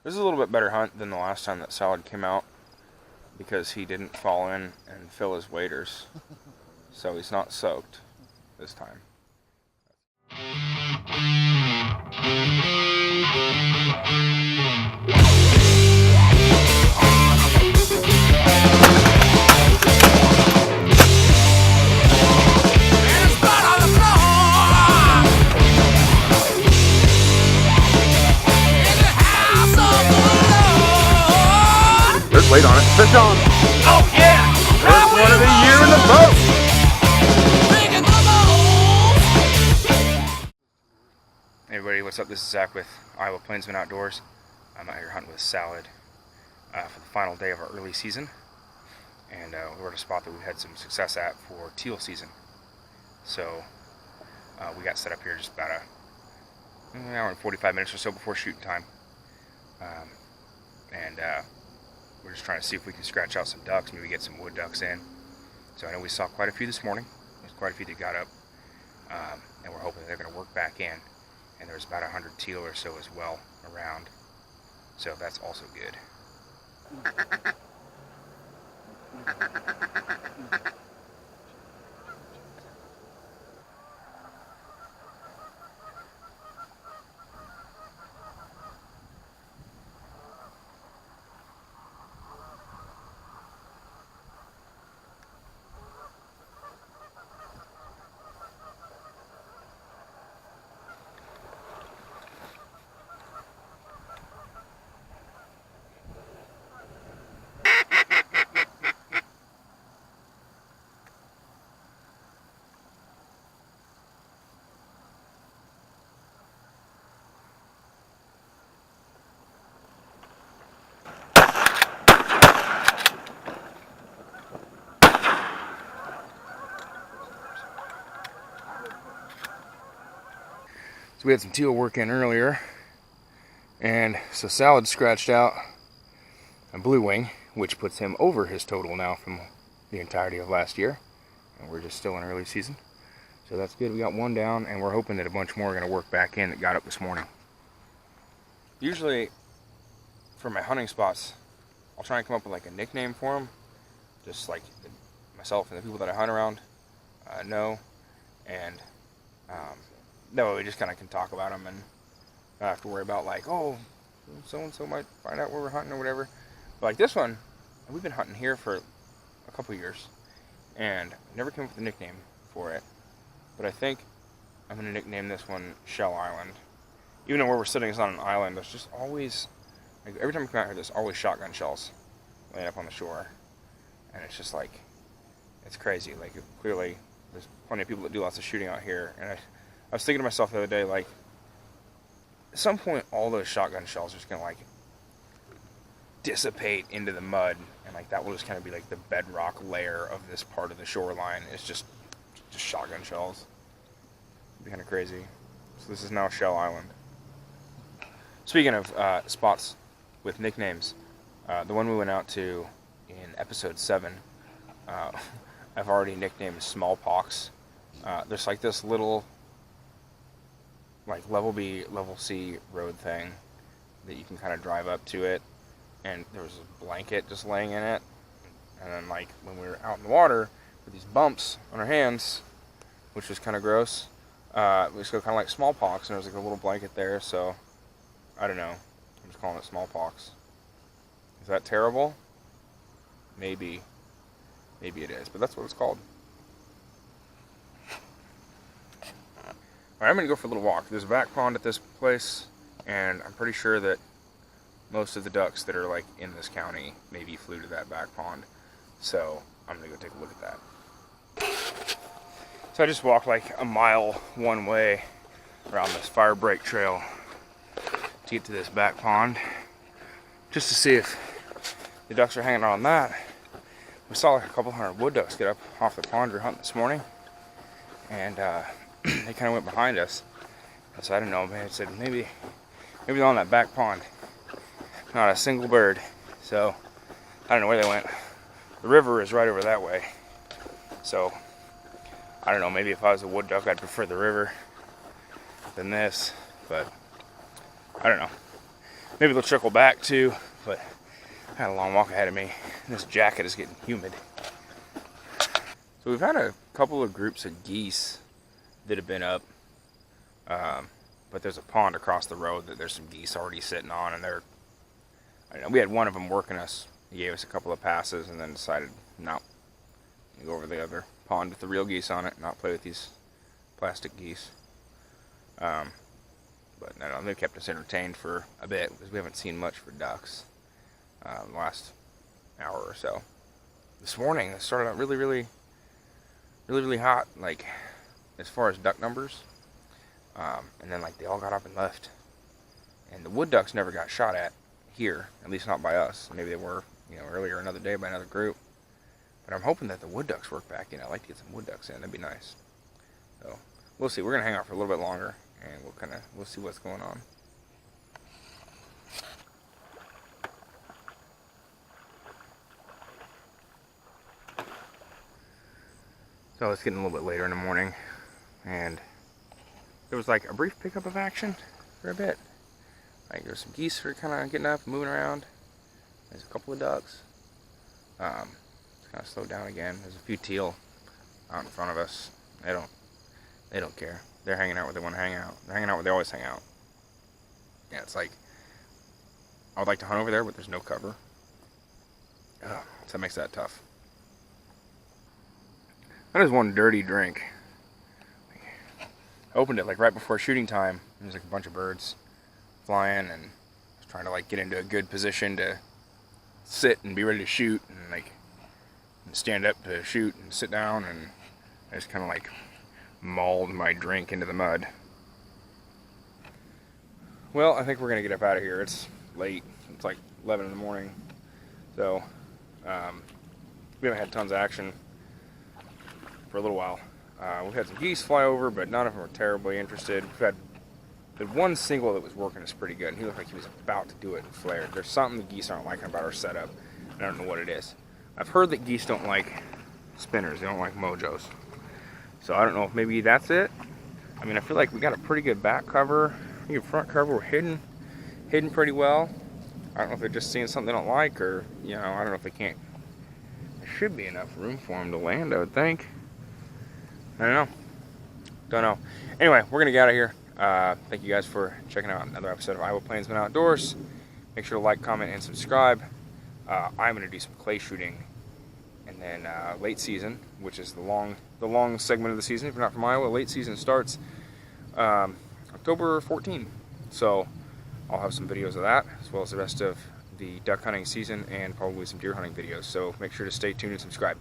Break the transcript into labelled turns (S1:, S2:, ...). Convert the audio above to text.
S1: This is a little bit better hunt than the last time that Salad came out because he didn't fall in and fill his waders. So he's not soaked this time. There's weight on it. Fish on.
S2: Oh yeah!
S1: First one of the year in the boat. Hey everybody, what's up? This is Zach with Iowa Plainsman Outdoors. I'm out here hunting with Salad for the final day of our early season. And we're at a spot that we've had some success at for teal season. So we got set up here just about an hour and 45 minutes or so before shooting time. We're just trying to see if we can scratch out some ducks, maybe get some wood ducks in. So I know we saw quite a few this morning. There's quite a few that got up, and we're hoping they're going to work back in. And there's about 100 teal or so as well around. So that's also good. So we had some teal work in earlier, and so Salad scratched out a blue wing, which puts him over his total now from the entirety of last year, and we're just still in early season. So that's good. We got one down, and we're hoping that a bunch more are going to work back in that got up this morning. Usually, for my hunting spots, I'll try and come up with like a nickname for them, just like myself and the people that I hunt around know, and that way we just kind of can talk about them and not have to worry about like, oh, so-and-so might find out where we're hunting or whatever. But like this one, we've been hunting here for a couple years, and I never came up with a nickname for it. But I think I'm going to nickname this one Shell Island. Even though where we're sitting is on an island, there's just always, like every time we come out here, there's always shotgun shells laying up on the shore. And it's just like, it's crazy. Like clearly, there's plenty of people that do lots of shooting out here, and I was thinking to myself the other day, like, at some point, all those shotgun shells are just gonna like dissipate into the mud, and like that will just kind of be like the bedrock layer of this part of the shoreline. It's just shotgun shells. It'd be kind of crazy. So this is now Shell Island. Speaking of spots with nicknames, the one we went out to in episode 7, I've already nicknamed Smallpox. There's like this little like level B, level C road thing that you can kind of drive up to it, and there was a blanket just laying in it, and then like when we were out in the water with these bumps on our hands, which was kind of gross, we just go kind of like smallpox, and there was like a little blanket there, so I don't know, I'm just calling it Smallpox. Is that terrible? Maybe it is, but that's what it's called. Alright, I'm going to go for a little walk. There's a back pond at this place, and I'm pretty sure that most of the ducks that are like in this county maybe flew to that back pond. So I'm going to go take a look at that. So I just walked like a mile one way around this fire break trail to get to this back pond, just to see if the ducks are hanging out on that. We saw like a couple hundred wood ducks get up off the pond we were hunting this morning, and they kind of went behind us. So I don't know, man. I said maybe they're on that back pond. Not a single bird. So I don't know where they went. The river is right over that way. So I don't know. Maybe if I was a wood duck, I'd prefer the river than this. But I don't know. Maybe they'll trickle back too, but I had a long walk ahead of me. And this jacket is getting humid. So we've had a couple of groups of geese that have been up, but there's a pond across the road that there's some geese already sitting on, and they're, I don't know, we had one of them working us. He gave us a couple of passes and then decided, no, go over the other pond with the real geese on it, not play with these plastic geese. But no, they kept us entertained for a bit because we haven't seen much for ducks the last hour or so. This morning it started out really hot, like as far as duck numbers, and then like they all got up and left, and the wood ducks never got shot at here, at least not by us. Maybe they were, earlier another day by another group, but I'm hoping that the wood ducks work back in. I'd like to get some wood ducks in. That'd be nice. So we'll see. We're gonna hang out for a little bit longer, and we'll see what's going on. So it's getting a little bit later in the morning, and there was like a brief pickup of action for a bit. Like there's some geese that are kind of getting up, moving around. There's a couple of ducks. It's kind of slowed down again. There's a few teal out in front of us. They don't care. They're hanging out where they want to hang out. They're hanging out where they always hang out. Yeah, it's like, I would like to hunt over there, but there's no cover. So that makes that tough. That is one dirty drink. I opened it like right before shooting time. There's like a bunch of birds flying, and I was trying to like get into a good position to sit and be ready to shoot, and like stand up to shoot and sit down, and I just kind of like mauled my drink into the mud. Well, I think we're gonna get up out of here. It's late. It's like 11 in the morning, so we haven't had tons of action for a little while. We've had some geese fly over, but none of them are terribly interested. We've had the one single that was working is pretty good, and he looked like he was about to do it and flared. There's something the geese aren't liking about our setup, and I don't know what it is. I've heard that geese don't like spinners. They don't like mojos. So I don't know if maybe that's it. I mean, I feel like we got a pretty good back cover. I think front cover we're hidden pretty well. I don't know if they're just seeing something they don't like, or I don't know if they can't. There should be enough room for them to land, I would think. I don't know. Anyway, we're gonna get out of here. Thank you guys for checking out another episode of Iowa Plainsmen Outdoors. Make sure to like, comment, and subscribe. I'm gonna do some clay shooting, and then late season, which is the long segment of the season. If you're not from Iowa, late season starts October 14th. So I'll have some videos of that, as well as the rest of the duck hunting season, and probably some deer hunting videos. So make sure to stay tuned and subscribe.